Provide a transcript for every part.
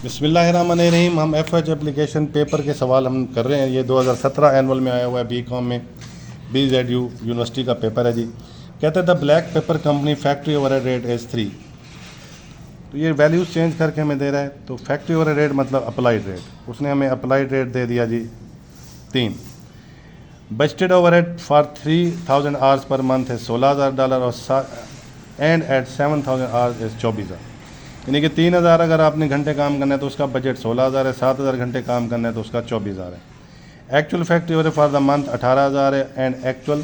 बिस्मिल्लाहिर्रहमानिर्रहीम। हम FH application paper के सवाल हम कर रहे हैं। ये 2017 एनुअल में आया हुआ है, BCom में BZU यूनिवर्सिटी का पेपर है जी। कहते हैं the black pepper company factory overhead rate is 3। तो ये वैल्यूज़ चेंज करके हमें दे रहा है। तो फैक्ट्री ओवरहेड रेट मतलब अप्लाइड रेट, उसने हमें अप्लाइड रेट दे दिया जी 3। Budgeted overhead for 3000 hours per month है $16,000 और एंड एट 7000 आवर्स इज़ 24,000। यानी कि 3000 अगर आपने घंटे काम करना है तो उसका बजट 16,000 है, 7000 घंटे काम करना है तो उसका 24,000 है। Actual factory overhead for the month 18,000 है एंड एक्चुअल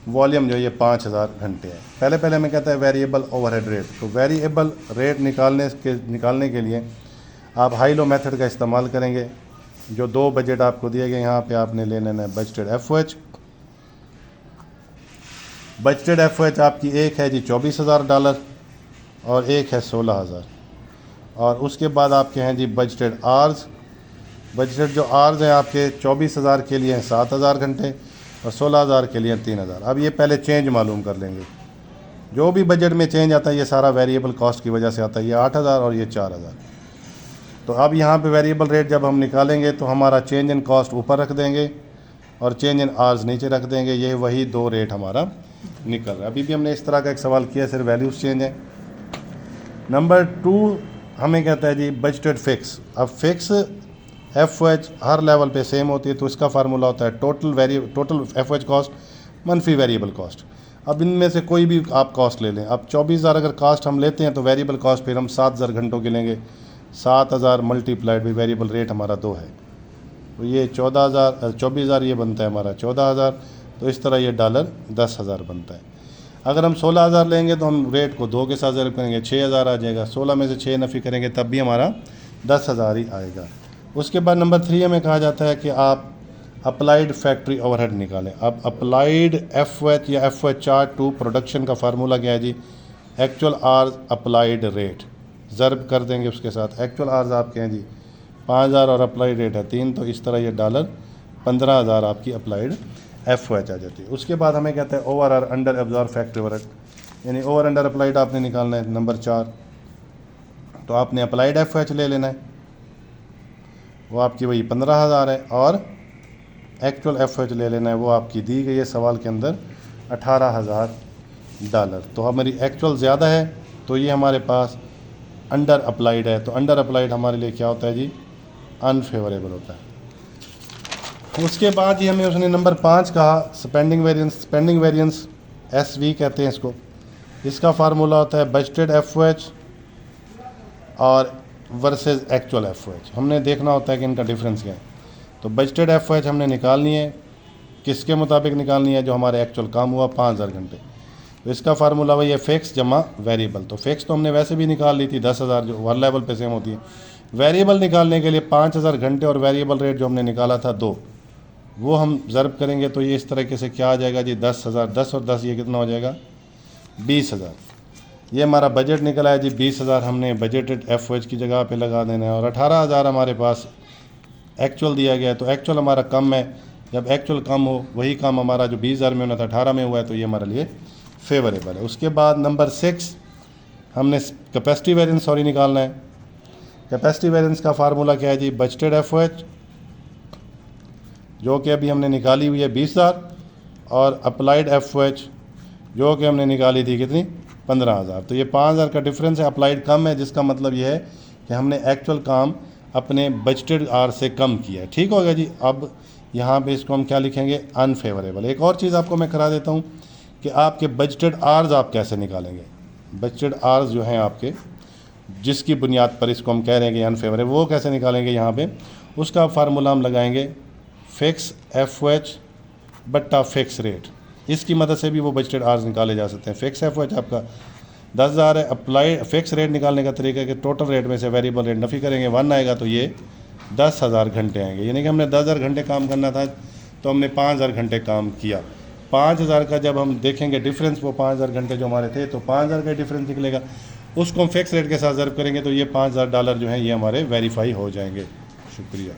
वॉल्यूम जो है ये 5000 घंटे है। पहले हमें कहता है वेरिएबल ओवरहेड रेट। तो वेरिएबल रेट निकालने के लिए आप हाई लो मेथड का इस्तेमाल करेंगे। जो दो बजट आपको दिए गए, यहाँ पे आपने ले लेना है बजटेड FOH। बजटेड FOH आपकी एक है जी $24,000 और एक है 16,000। और उसके बाद आपके हैं जी बजटेड आर्स। बजटेड जो आर्स हैं आपके 24,000 के लिए हैं 7,000 घंटे और 16,000 के लिए 3,000। अब ये पहले चेंज मालूम कर लेंगे। जो भी बजट में चेंज आता है ये सारा वेरिएबल कॉस्ट की वजह से आता है। ये 8,000 और ये 4,000। तो अब यहाँ पे वेरिएबल रेट जब हम निकालेंगे तो हमारा चेंज इन कॉस्ट ऊपर रख देंगे और चेंज इन आर्स नीचे रख देंगे। ये वही दो रेट हमारा निकल रहा है। अभी भी हमने इस तरह का एक सवाल किया, सिर्फ वैल्यूज़ चेंज है। नंबर 2 हमें कहता है जी बजटेड फिक्स। अब फिक्स FOH हर लेवल पे सेम होती है, तो इसका फार्मूला होता है टोटल FOH कॉस्ट मनफी वेरिएबल कॉस्ट। अब इनमें से कोई भी आप कॉस्ट ले लें। अब 24,000 अगर कॉस्ट हम लेते हैं तो वेरिएबल कॉस्ट फिर हम 7,000 घंटों की लेंगे। 7,000 मल्टीप्लाइड भी वेरिएबल रेट हमारा 2 है, तो ये 24,000 ये बनता है हमारा 14,000। तो इस तरह ये $10,000 बनता है। अगर हम 16,000 लेंगे तो हम रेट को 2 के साथ ज़रूर करेंगे, 6,000 आ जाएगा। 16 में से 6 नफ़ी करेंगे तब भी हमारा 10,000 ही आएगा। उसके बाद नंबर 3 में कहा जाता है कि आप अप्लाइड फैक्ट्री ओवरहेड निकालें। अब अप्लाइड FOH या FOH चार्ट टू प्रोडक्शन का फार्मूला क्या है जी? एक्चुअल आर्स अप्लाइड रेट ज़र्ब कर देंगे उसके साथ। एक्चुअल आर्स आपके हैं जी 5,000 और अप्लाइड रेट है 3, तो इस तरह ये $15,000 आपकी अप्लाइड FOH आ जाती है। उसके बाद हमें कहते हैं ओवर और अंडर एब्जॉर्ब फैक्ट्री ओवरहेड, यानी ओवर अंडर अप्लाइड आपने निकालना है नंबर 4। तो आपने अप्लाइड FOH ले लेना है, वो आपकी वही 15,000 है, और एक्चुअल FOH ले लेना है, वो आपकी दी गई है सवाल के अंदर $18,000। तो हमारी एक्चुअल ज़्यादा है तो ये हमारे पास अंडर अप्लाइड है। तो अंडर अप्लाइड हमारे लिए क्या होता है जी? अनफेवरेबल होता है। उसके बाद ही हमें उसने नंबर 5 कहा स्पेंडिंग वेरिएंस SV कहते हैं इसको। इसका फार्मूला होता है बजटेड FOH और वर्सेस एक्चुअल FOH। हमने देखना होता है कि इनका डिफरेंस क्या है। तो बजटेड FOH हमने निकालनी है, किसके मुताबिक निकालनी है? जो हमारे एक्चुअल काम हुआ 5,000 घंटे। तो इसका फार्मूला वही है फिक्स जमा वेरिएबल। तो फिक्स तो हमने वैसे भी निकाल ली थी 10,000, जो हर लेवल पे सेम होती है। वेरिएबल निकालने के लिए 5,000 घंटे और वेरिएबल रेट जो हमने निकाला था 2, वो हम ज़र्ब करेंगे। तो ये इस तरीके से क्या आ जाएगा जी? 10,000, 10 और 10 ये कितना हो जाएगा? 20,000। ये हमारा बजट निकला है जी 20,000। हमने बजटेड FOH की जगह पे लगा देना है। और 18,000 हमारे पास एक्चुअल दिया गया है। तो एक्चुअल हमारा कम है। जब एक्चुअल कम हो, वही काम हमारा जो 20,000 में होना था 18 में हुआ है, तो ये हमारे लिए फेवरेबल है। उसके बाद नंबर 6 हमने कैपेसिटी वेरिएंस निकालना है। कैपेसिटी वेरिएंस का फार्मूला क्या है जी? बजटेड FOH जो कि अभी हमने निकाली हुई है 20,000 और अप्लाइड FOH जो कि हमने निकाली थी कितनी? 15,000। तो ये 5,000 का डिफरेंस है। अप्लाइड कम है, जिसका मतलब ये है कि हमने एक्चुअल काम अपने बजटेड आर से कम किया है। ठीक हो गया जी। अब यहाँ पे इसको हम क्या लिखेंगे? अनफेवरेबल। एक और चीज़ आपको मैं करा देता हूँ कि आपके बजटेड आर्स आप कैसे निकालेंगे। बजटेड आर्स जो हैं आपके, जिसकी बुनियाद पर इसको हम कह रहे हैं कि अनफेवरेबल, वो कैसे निकालेंगे? यहाँ पे उसका फार्मूला हम लगाएंगे फिक्स FOH बट्टा फिक्स रेट। इसकी मदद से भी वो बजटेड आर्स निकाले जा सकते हैं। फिक्स FOH आपका 10,000 है। अप्लाई फिक्स रेट निकालने का तरीका है कि टोटल रेट में से वेरिएबल रेट नफ़ी करेंगे, 1 आएगा, तो ये 10,000 घंटे आएंगे। यानी कि हमने 10,000 घंटे काम करना था तो हमने 5,000 घंटे काम किया। 5,000 का जब हम देखेंगे डिफरेंस, वो 5,000 घंटे जो हमारे थे, तो 5,000 का डिफरेंस निकलेगा। उसको हम फिक्स रेट के साथ ज़र्व करेंगे तो ये $5,000 जो हैं ये हमारे वेरीफाई हो जाएंगे। शुक्रिया।